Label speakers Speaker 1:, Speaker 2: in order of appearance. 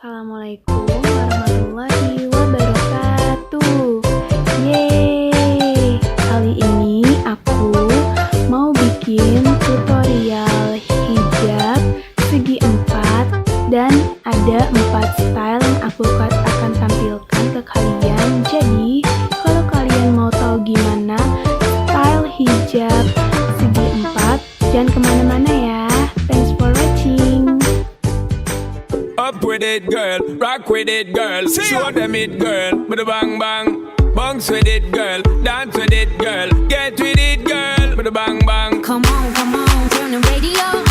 Speaker 1: Assalamualaikum warahmatullahi wabarakatuh. Yeay, kali ini aku mau bikin tutorial hijab segi 4 dan ada 4 style yang aku akan tampilkan ke kalian. Jadi, kalau kalian mau tahu gimana style hijab segi 4, jangan kemana-mana ya. Thanks for watching.
Speaker 2: Up with it, girl. Rock with it, girl. Show them it, girl. With a bang bang. Bounce with it, girl. Dance with it, girl. Get with it, girl. With a bang bang.
Speaker 3: Come on, turn the radio